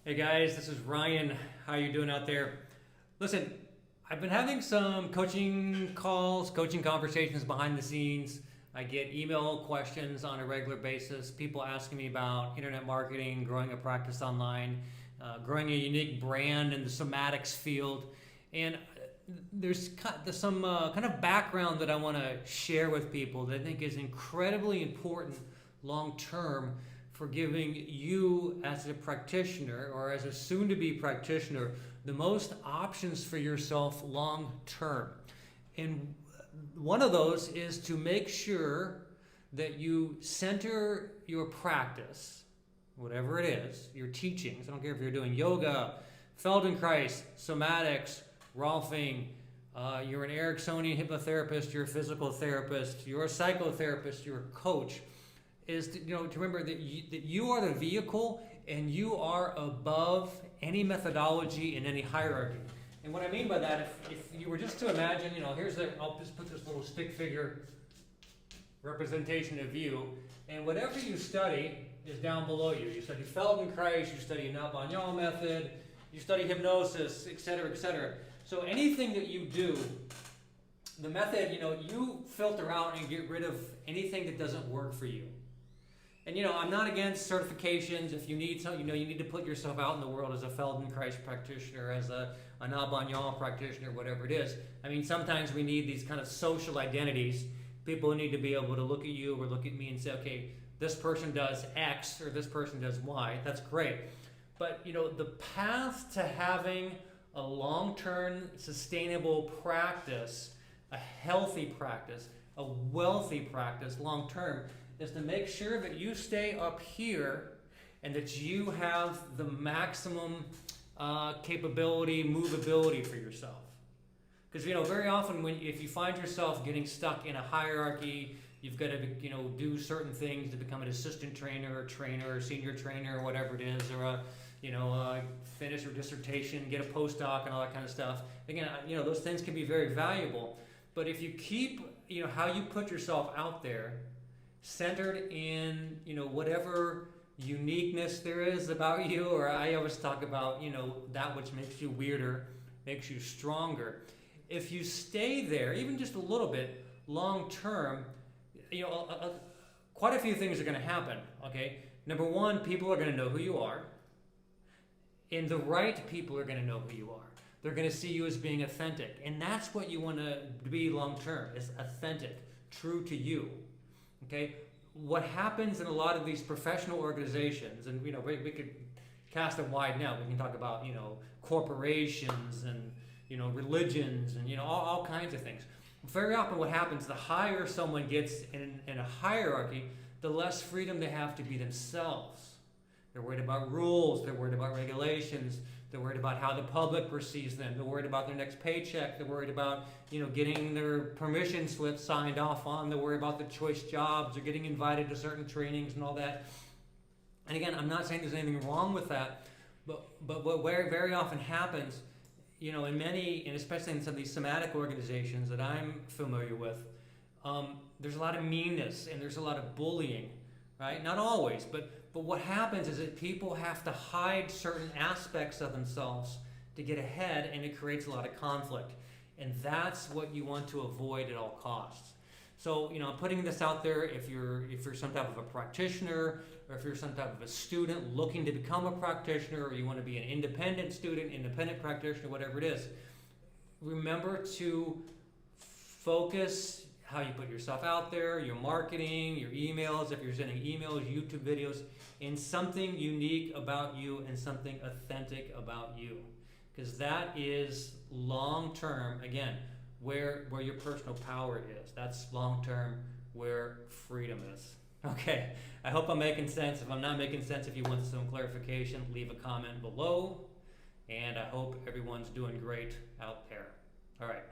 Hey guys, this is Ryan. How you doing out there? Listen, I've been having some coaching calls, coaching conversations behind the scenes. I get email questions on a regular basis, people asking me about internet marketing, growing a practice online, growing a unique brand in the somatics field. And there's some kind of background that I want to share with people that I think is incredibly important long term for giving you as a practitioner or as a soon-to-be practitioner the most options for yourself long term. And one of those is to make sure that you center your practice, whatever it is, your teachings. I don't care if you're doing yoga, Feldenkrais, somatics, Rolfing, you're an Ericksonian hypnotherapist, you're a physical therapist, you're a psychotherapist, you're a coach, is to remember that you are the vehicle and you are above any methodology and any hierarchy. And what I mean by that, if you were just to imagine, I'll just put this little stick figure representation of you, and whatever you study is down below you. You study Feldenkrais, you study Nabanyal method, you study hypnosis, etc., etc. So anything that you do, the method, you filter out and get rid of anything that doesn't work for you. And I'm not against certifications. If you need something, you need to put yourself out in the world as a Feldenkrais practitioner, as a Nabanyal practitioner, whatever it is. I mean, sometimes we need these kind of social identities. People need to be able to look at you or look at me and say, okay, this person does X or this person does Y. That's great. But, the path to having a long-term sustainable practice, a healthy practice, a wealthy practice long-term, is to make sure that you stay up here and that you have the maximum capability, movability for yourself. Because very often if you find yourself getting stuck in a hierarchy, you've got to do certain things to become an assistant trainer or senior trainer or whatever it is, or finish your dissertation, get a postdoc and all that kind of stuff. Again, those things can be very valuable. But if you keep how you put yourself out there centered in whatever uniqueness there is about you, or I always talk about that which makes you weirder, makes you stronger. If you stay there even just a little bit long term, quite a few things are going to happen. Okay, number one, people are going to know who you are, and the right people are going to know who you are. They're going to see you as being authentic, and that's what you want to be long term, is authentic, true to you. Okay, what happens in a lot of these professional organizations, and we could cast a wide net. We can talk about corporations and religions and all kinds of things. Very often, what happens, the higher someone gets in a hierarchy, the less freedom they have to be themselves. They're worried about rules. They're worried about regulations. They're worried about how the public perceives them. They're worried about their next paycheck. They're worried about, getting their permission slip signed off on. They're worried about the choice jobs or getting invited to certain trainings and all that. And again, I'm not saying there's anything wrong with that, but what very often happens, in many, and especially in some of these somatic organizations that I'm familiar with, there's a lot of meanness and there's a lot of bullying, right? Not always, but what happens is that people have to hide certain aspects of themselves to get ahead, and it creates a lot of conflict. And that's what you want to avoid at all costs. So, I'm putting this out there. If you're some type of a practitioner, or if you're some type of a student looking to become a practitioner, or you want to be an independent student, independent practitioner, whatever it is, remember to focus how you put yourself out there, your marketing, your emails, if you're sending emails, YouTube videos, in something unique about you and something authentic about you. Because that is long-term, again, where your personal power is. That's long-term where freedom is. Okay, I hope I'm making sense. If I'm not making sense, if you want some clarification, leave a comment below. And I hope everyone's doing great out there. All right.